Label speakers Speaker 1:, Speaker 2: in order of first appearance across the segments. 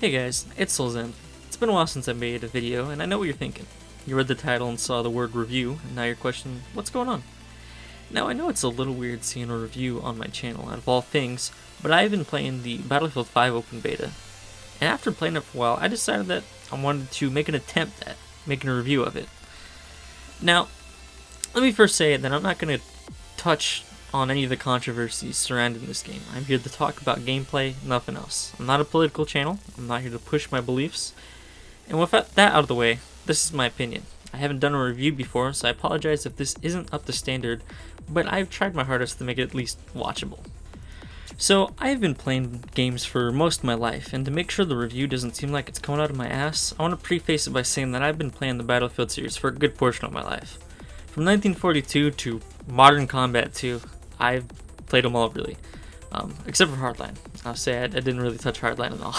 Speaker 1: Hey guys, it's Soulzen. It's been a while since I made a video, and I know what you're thinking. You read the title and saw the word review, and now you're questioning, what's going on? Now I know it's a little weird seeing a review on my channel out of all things, but I've been playing the Battlefield 5 open beta, and after playing it for a while, I decided that I wanted to make an attempt at making a review of it. Now, let me first say that I'm not going to touch on any of the controversies surrounding this game. I'm here to talk about gameplay, nothing else. I'm not a political channel, I'm not here to push my beliefs, and with that out of the way, this is my opinion. I haven't done a review before, so I apologize if this isn't up to standard, but I've tried my hardest to make it at least watchable. So, I've been playing games for most of my life, and to make sure the review doesn't seem like it's coming out of my ass, I want to preface it by saying that I've been playing the Battlefield series for a good portion of my life. From 1942 to Modern Combat 2, I've played them all really, except for Hardline. I'll say I didn't really touch Hardline at all.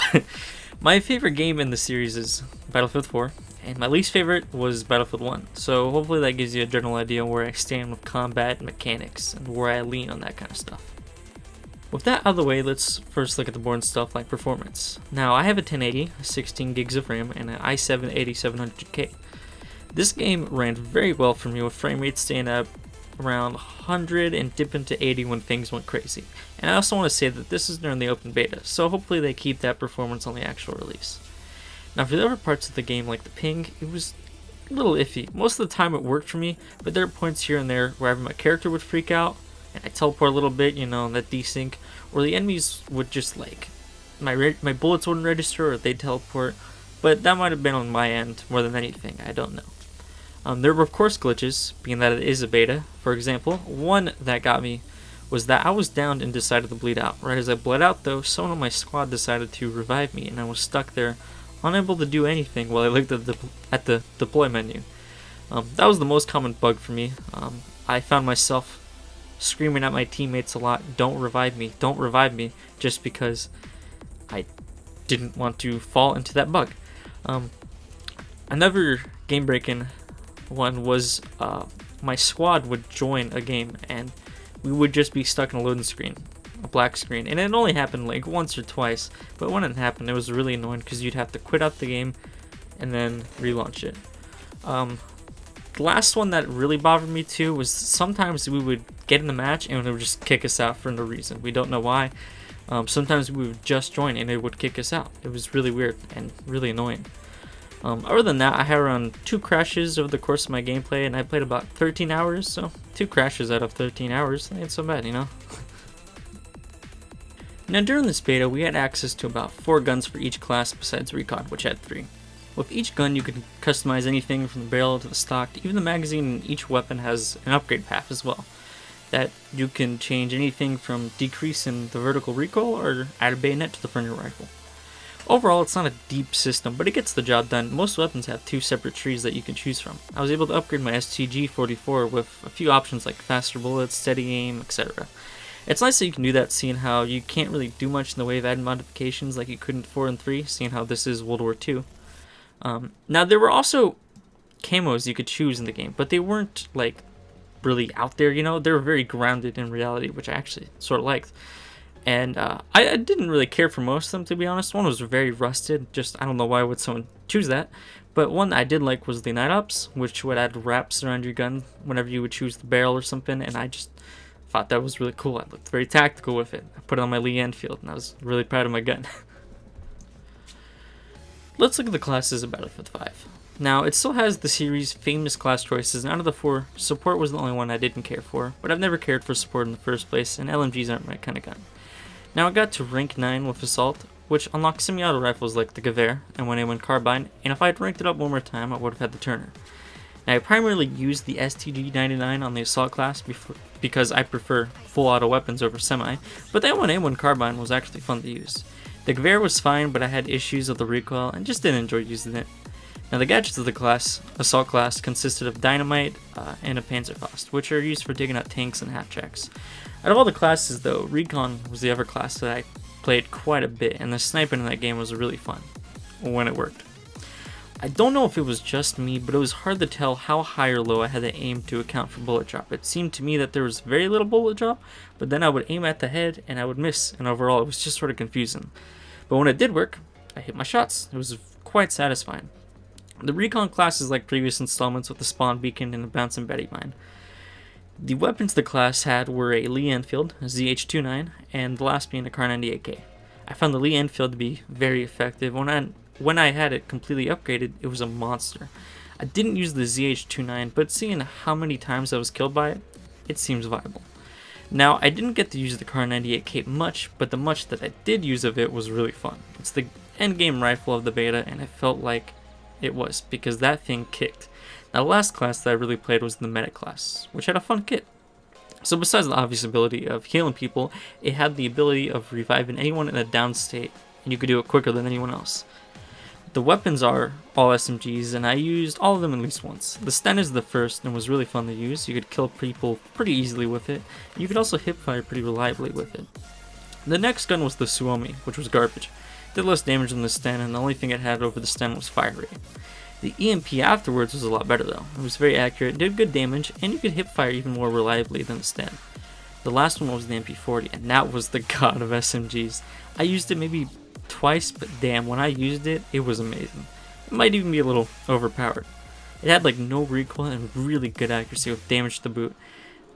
Speaker 1: My favorite game in the series is Battlefield 4, and my least favorite was Battlefield 1, so hopefully that gives you a general idea where I stand with combat and mechanics, and where I lean on that kind of stuff. With that out of the way, let's first look at the boring stuff like performance. Now, I have a 1080, 16 gigs of RAM, and an i7 8700K. This game ran very well for me with frame rates staying at around 100 and dip into 80 when things went crazy. And I also want to say that this is during the open beta, so hopefully they keep that performance on the actual release. Now for the other parts of the game like the ping, it was a little iffy. Most of the time it worked for me, but there are points here and there where either my character would freak out, and I teleport a little bit, that desync, or the enemies would just my bullets wouldn't register or they'd teleport, but that might have been on my end more than anything, I don't know. There were of course glitches, being that it is a beta. For example, one that got me was that I was downed and decided to bleed out. Right as I bled out though, someone on my squad decided to revive me and I was stuck there, unable to do anything while I looked at the deploy menu. That was the most common bug for me. I found myself screaming at my teammates a lot, don't revive me, just because I didn't want to fall into that bug. Another game-breaking one was my squad would join a game and we would just be stuck in a loading screen, a black screen, and it only happened like once or twice, but when it happened it was really annoying because you'd have to quit out the game and then relaunch it. The last one that really bothered me too was sometimes we would get in the match and it would just kick us out for no reason. We don't know why. Sometimes we would just join and it would kick us out. It was really weird and really annoying. Other than that, I had around 2 crashes over the course of my gameplay, and I played about 13 hours, so 2 crashes out of 13 hours ain't so bad, Now during this beta, we had access to about 4 guns for each class besides Recon, which had 3. With each gun, you can customize anything from the barrel to the stock, to even the magazine, and each weapon has an upgrade path as well. That you can change anything from decrease in the vertical recoil or add a bayonet to the front of your rifle. Overall, it's not a deep system, but it gets the job done. Most weapons have 2 separate trees that you can choose from. I was able to upgrade my STG-44 with a few options like faster bullets, steady aim, etc. It's nice that you can do that, seeing how you can't really do much in the way of added modifications like you could in 4 and 3, seeing how this is World War II. Now, there were also camos you could choose in the game, but they weren't really out there, They were very grounded in reality, which I actually sort of liked. And I didn't really care for most of them, to be honest. One was very rusted, I don't know why would someone choose that. But one I did like was the Night Ops, which would add wraps around your gun whenever you would choose the barrel or something, and I just thought that was really cool. I looked very tactical with it. I put it on my Lee Enfield, and I was really proud of my gun. Let's look at the classes of Battlefield 5. Now, it still has the series' famous class choices, and out of the 4, support was the only one I didn't care for, but I've never cared for support in the first place, and LMGs aren't my kind of gun. Now I got to rank 9 with Assault, which unlocks semi-auto rifles like the Gewehr and 1A1 Carbine, and if I had ranked it up one more time, I would have had the Turner. Now I primarily used the STG-99 on the Assault class because I prefer full auto weapons over semi, but that 1A1 Carbine was actually fun to use. The Gewehr was fine, but I had issues with the recoil and just didn't enjoy using it. Now the gadgets of the Assault class consisted of Dynamite and a Panzerfaust, which are used for taking out tanks and half-tracks. Out of all the classes though, Recon was the other class that I played quite a bit, and the sniping in that game was really fun, when it worked. I don't know if it was just me, but it was hard to tell how high or low I had to aim to account for bullet drop. It seemed to me that there was very little bullet drop, but then I would aim at the head and I would miss, and overall it was just sort of confusing. But when it did work, I hit my shots. It was quite satisfying. The recon class is like previous installments with the spawn beacon and the bouncing Betty mine. The weapons the class had were a Lee Enfield, a ZH-29, and the last being a Kar 98K. I found the Lee Enfield to be very effective. When I had it completely upgraded, it was a monster. I didn't use the ZH-29, but seeing how many times I was killed by it, it seems viable. Now, I didn't get to use the Kar 98K much, but the much that I did use of it was really fun. It's the endgame rifle of the beta, and it felt like it was, because that thing kicked. Now, the last class that I really played was the medic class, which had a fun kit. So besides the obvious ability of healing people, it had the ability of reviving anyone in a down state, and you could do it quicker than anyone else. The weapons are all SMGs, and I used all of them at least once. The Sten is the first and was really fun to use. You could kill people pretty easily with it. You could also hipfire pretty reliably with it. The next gun was the Suomi, which was garbage. It did less damage than the Sten, and the only thing it had over the Sten was fire rate. The EMP afterwards was a lot better though. It was very accurate, did good damage, and you could hipfire even more reliably than the Sten. The last one was the MP40, and that was the god of SMGs. I used it maybe twice, but damn, when I used it, it was amazing. It might even be a little overpowered. It had like no recoil and really good accuracy with damage to the boot.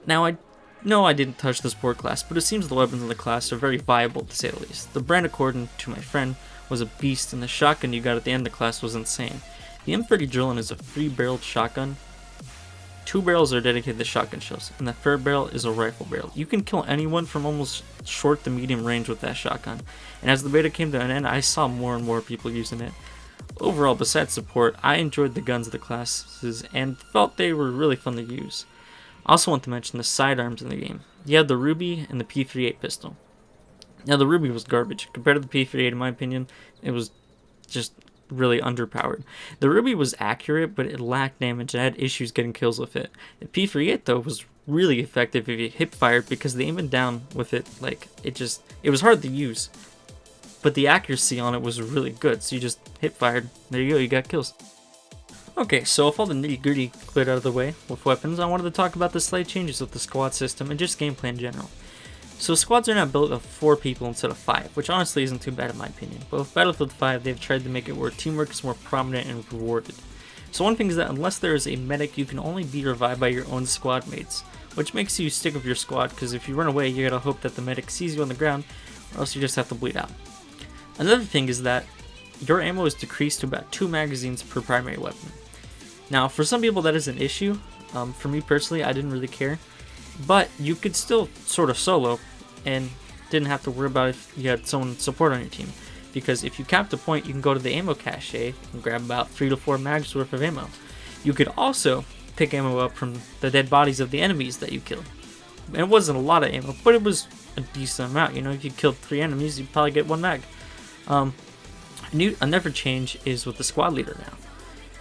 Speaker 1: Now I know I didn't touch the sport class, but it seems the weapons in the class are very viable to say the least. The brand, according to my friend, was a beast, and the shotgun you got at the end of the class was insane. The M30 Drillin is a 3-barreled shotgun. 2 barrels are dedicated to shotgun shells, and the 3rd barrel is a rifle barrel. You can kill anyone from almost short to medium range with that shotgun, and as the beta came to an end, I saw more and more people using it. Overall, besides support, I enjoyed the guns of the classes and felt they were really fun to use. I also want to mention the sidearms in the game. You had the Ruby and the P38 pistol. Now the Ruby was garbage. Compared to the P38, in my opinion, it was just really underpowered. The Ruby was accurate, but it lacked damage and I had issues getting kills with it. The P38 though was really effective if you hip fired, because the aiming down with it, like, it was hard to use, but the accuracy on it was really good, so you just hip fired, there you go, you got kills. Okay, so with all the nitty gritty cleared out of the way with weapons, I wanted to talk about the slight changes with the squad system and just gameplay in general. So squads are now built of 4 people instead of 5, which honestly isn't too bad in my opinion, but with Battlefield 5 they've tried to make it where teamwork is more prominent and rewarded. So one thing is that unless there is a medic, you can only be revived by your own squad mates, which makes you stick with your squad, because if you run away you gotta hope that the medic sees you on the ground, or else you just have to bleed out. Another thing is that your ammo is decreased to about 2 magazines per primary weapon. Now for some people that is an issue. For me personally, I didn't really care. But you could still sort of solo and didn't have to worry about if you had someone support on your team. Because if you capped a point, you can go to the ammo cache and grab about 3 to 4 mags worth of ammo. You could also pick ammo up from the dead bodies of the enemies that you killed. And it wasn't a lot of ammo, but it was a decent amount. You know, if you killed 3 enemies, you'd probably get 1 mag. Another change is with the squad leader now.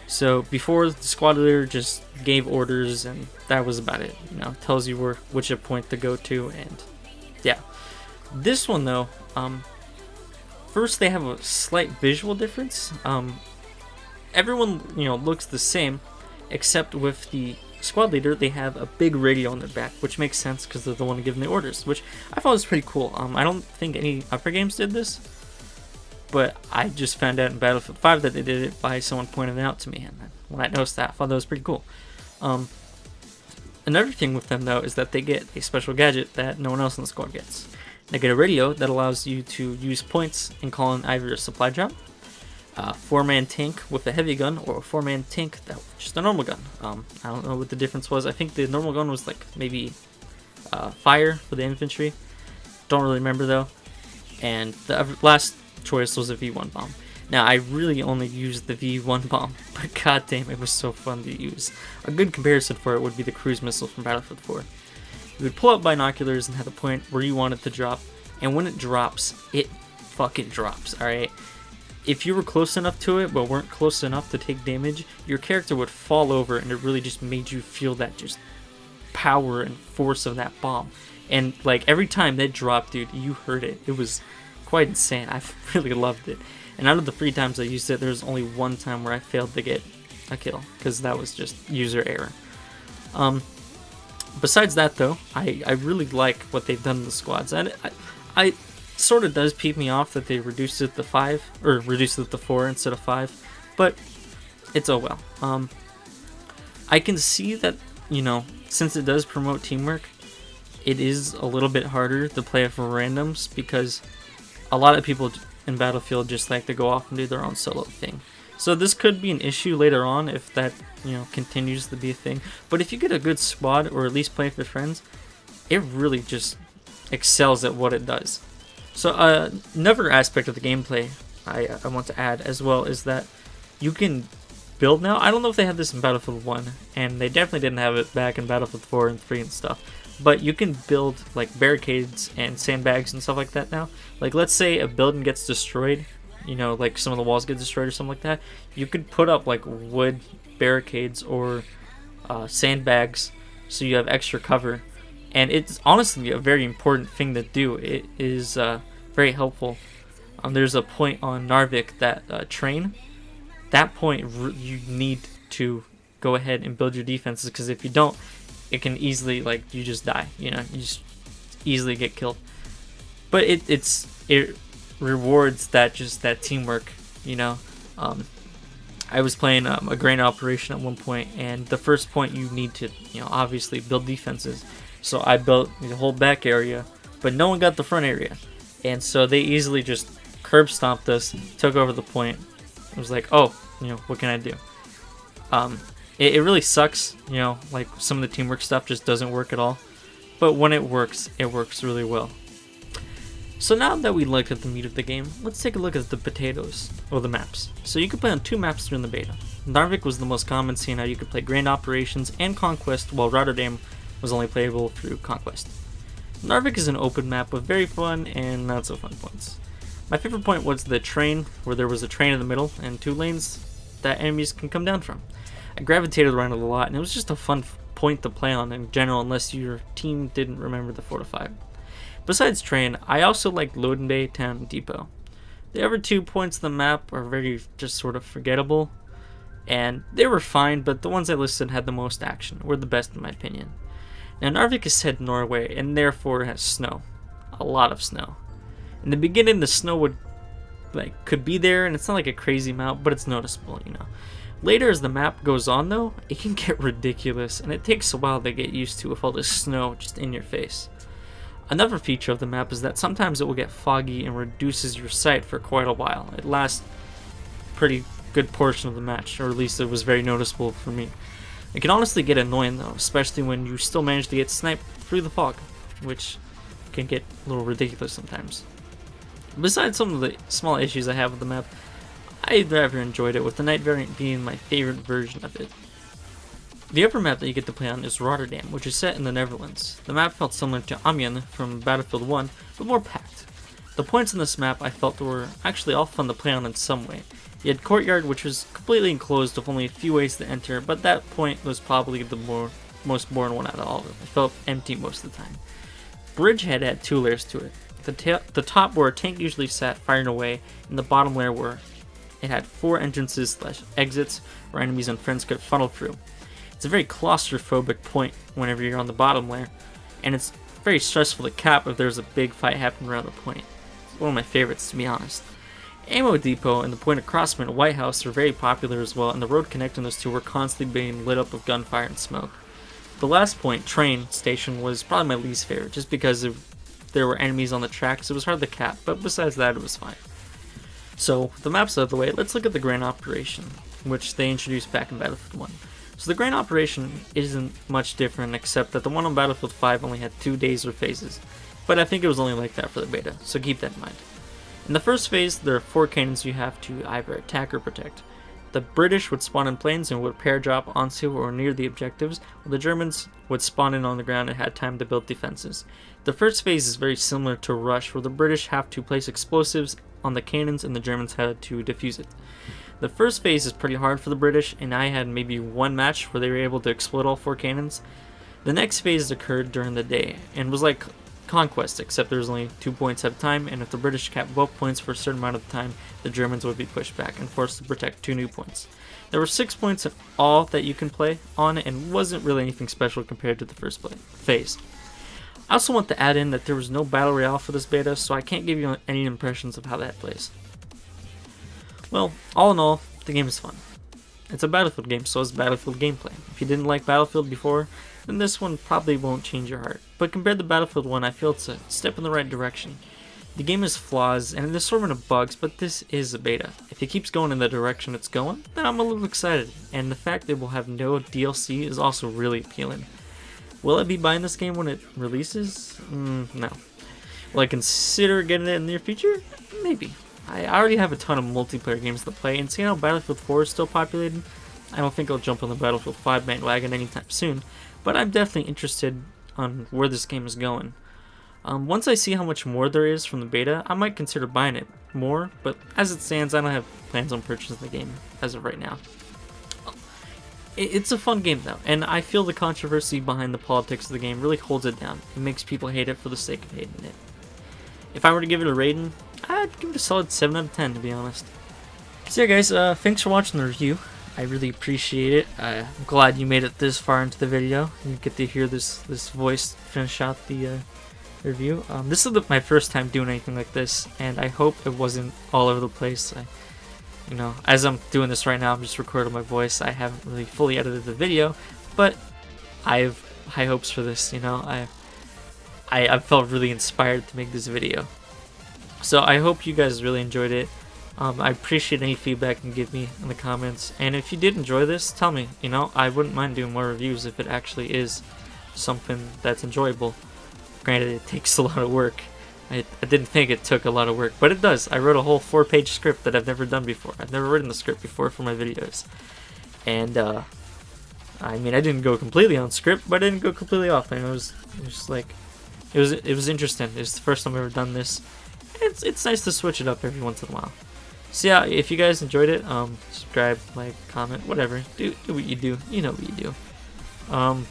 Speaker 1: So before, the squad leader just gave orders and that was about it. You know, tells you which point to go to, and yeah. This one though, first they have a slight visual difference. Everyone, you know, looks the same, except with the squad leader they have a big radio on their back, which makes sense because they're the one giving the orders, which I thought was pretty cool. I don't think any upper games did this, but I just found out in Battlefield 5 that they did it by someone pointing it out to me, and when I noticed that, I thought that was pretty cool. Another thing with them though is that they get a special gadget that no one else in the squad gets. They get a radio that allows you to use points and call in either a supply drop, a 4-man tank with a heavy gun, or a 4-man tank that was just a normal gun. I don't know what the difference was. I think the normal gun was like maybe fire for the infantry. Don't really remember though. And the last choice was a V1 bomb. Now I really only used the V1 bomb, but goddamn, it was so fun to use. A good comparison for it would be the cruise missile from Battlefield 4. You would pull out binoculars and have the point where you want it to drop, and when it drops, it fucking drops, alright? If you were close enough to it but weren't close enough to take damage, your character would fall over, and it really just made you feel that just power and force of that bomb. And like every time that dropped, dude, you heard it. It was quite insane. I really loved it. And out of the 3 times I used it, there was only 1 time where I failed to get a kill, because that was just user error. Besides that though, I really like what they've done in the squads. And sort of does peep me off that they reduced it to 5, or reduced it to 4 instead of 5, but it's oh well. I can see that, you know, since it does promote teamwork, it is a little bit harder to play it for randoms, because a lot of people in Battlefield just like to go off and do their own solo thing. So this could be an issue later on if that, you know, continues to be a thing. But if you get a good squad, or at least play with friends, it really just excels at what it does. So another aspect of the gameplay I want to add as well is that you can build now. I don't know if they had this in Battlefield 1, and they definitely didn't have it back in Battlefield 4 and 3 and stuff. But you can build like barricades and sandbags and stuff like that now. Like, let's say a building gets destroyed, you know, like some of the walls get destroyed or something like that. You could put up like wood barricades or sandbags so you have extra cover. And it's honestly a very important thing to do. It is very helpful. There's a point on Narvik, that train. That point you need to go ahead and build your defenses, because if you don't, it can easily, like, you just die, you know, you just easily get killed. But it rewards that teamwork, you know. I was playing a grain operation at one point, and the first point you need to, you know, obviously build defenses. So I built the whole back area, but no one got the front area, and so they easily just curb stomped us, took over the point. It was like, oh, you know, what can I do? It really sucks, you know, like some of the teamwork stuff just doesn't work at all. But when it works really well. So now that we looked at the meat of the game, let's take a look at the potatoes, or the maps. So you could play on 2 maps during the beta. Narvik was the most common, seeing how you could play Grand Operations and Conquest, while Rotterdam was only playable through Conquest. Narvik is an open map with very fun and not so fun points. My favorite point was the train, where there was a train in the middle and 2 lanes that enemies can come down from. I gravitated around it a lot, and it was just a fun point to play on in general, unless your team didn't remember the fortified. Besides train, I also liked Loden Bay, Town, and Depot. The other 2 points of the map are very just sort of forgettable, and they were fine, but the ones I listed had the most action, were the best in my opinion. Now Narvik is set in Norway, and therefore has snow. A lot of snow. In the beginning, the snow could be there, and it's not like a crazy amount, but it's noticeable, you know. Later, as the map goes on though, it can get ridiculous, and it takes a while to get used to with all this snow just in your face. Another feature of the map is that sometimes it will get foggy and reduces your sight for quite a while. It lasts a pretty good portion of the match, or at least it was very noticeable for me. It can honestly get annoying though, especially when you still manage to get sniped through the fog, which can get a little ridiculous sometimes. Besides some of the small issues I have with the map, I rather enjoyed it, with the night variant being my favorite version of it. The other map that you get to play on is Rotterdam, which is set in the Netherlands. The map felt similar to Amiens from Battlefield 1, but more packed. The points in this map I felt were actually all fun to play on in some way. You had Courtyard, which was completely enclosed with only a few ways to enter, but that point was probably the most boring one out of all of them. It felt empty most of the time. Bridgehead had 2 layers to it. The top where a tank usually sat firing away, and the bottom layer where it had 4 entrances/exits where enemies and friends could funnel through. It's a very claustrophobic point whenever you're on the bottom layer, and it's very stressful to cap if there's a big fight happening around the point. It's one of my favorites, to be honest. Ammo Depot and the point across from White House are very popular as well, and the road connecting those 2 were constantly being lit up with gunfire and smoke. The last point, train station, was probably my least favorite, just because there were enemies on the tracks. It was hard to cap, but besides that, it was fine. So, with the maps out of the way, let's look at the Grand Operation, which they introduced back in Battlefield 1. So the Grand Operation isn't much different, except that the one on Battlefield 5 only had 2 days or phases, but I think it was only like that for the beta, so keep that in mind. In the first phase, there are 4 cannons you have to either attack or protect. The British would spawn in planes and would pair drop onto or near the objectives, while the Germans would spawn in on the ground and had time to build defenses. The first phase is very similar to Rush, where the British have to place explosives on the cannons and the Germans had to defuse it. The first phase is pretty hard for the British, and I had maybe 1 match where they were able to explode all 4 cannons. The next phase occurred during the day and was like Conquest, except there was only 2 points at a time, and if the British capped both points for a certain amount of time, the Germans would be pushed back and forced to protect 2 new points. There were 6 points in all that you can play on, and wasn't really anything special compared to the first phase. I also want to add in that there was no Battle Royale for this beta, so I can't give you any impressions of how that plays. Well, all in all, the game is fun. It's a Battlefield game, so is Battlefield gameplay. If you didn't like Battlefield before, then this one probably won't change your heart. But compared to Battlefield 1, I feel it's a step in the right direction. The game has flaws and an assortment of bugs, but this is a beta. If it keeps going in the direction it's going, then I'm a little excited, and the fact that we'll have no DLC is also really appealing. Will I be buying this game when it releases? No. Will I consider getting it in the near future? Maybe. I already have a ton of multiplayer games to play, and seeing how Battlefield 4 is still populated, I don't think I'll jump on the Battlefield 5 bandwagon anytime soon, but I'm definitely interested on where this game is going. Once I see how much more there is from the beta, I might consider buying it more, but as it stands, I don't have plans on purchasing the game as of right now. It's a fun game though, and I feel the controversy behind the politics of the game really holds it down. It makes people hate it for the sake of hating it. If I were to give it a rating, I'd give it a solid 7 out of 10 to be honest. So yeah guys, thanks for watching the review. I really appreciate it. I'm glad you made it this far into the video. You get to hear this voice finish out the review. This is my first time doing anything like this, and I hope it wasn't all over the place. You know, as I'm doing this right now, I'm just recording my voice. I haven't really fully edited the video, but I have high hopes for this. You know, I felt really inspired to make this video. So I hope you guys really enjoyed it. I appreciate any feedback you can give me in the comments, and if you did enjoy this, tell me. You know, I wouldn't mind doing more reviews if it actually is something that's enjoyable. Granted, it takes a lot of work. I didn't think it took a lot of work, but it does. I wrote a whole 4-page script that I've never done before. I've never written a script before for my videos. And, I mean, I didn't go completely on script, but I didn't go completely off. And it was just like, it was interesting. It was the first time I've ever done this. It's nice to switch it up every once in a while. So yeah, if you guys enjoyed it, subscribe, like, comment, whatever. Do what you do. You know what you do.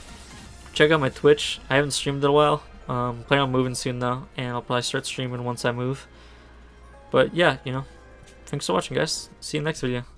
Speaker 1: Check out my Twitch. I haven't streamed in a while. Plan on moving soon though, and I'll probably start streaming once I move. But yeah, you know, thanks for watching guys. See you in the next video.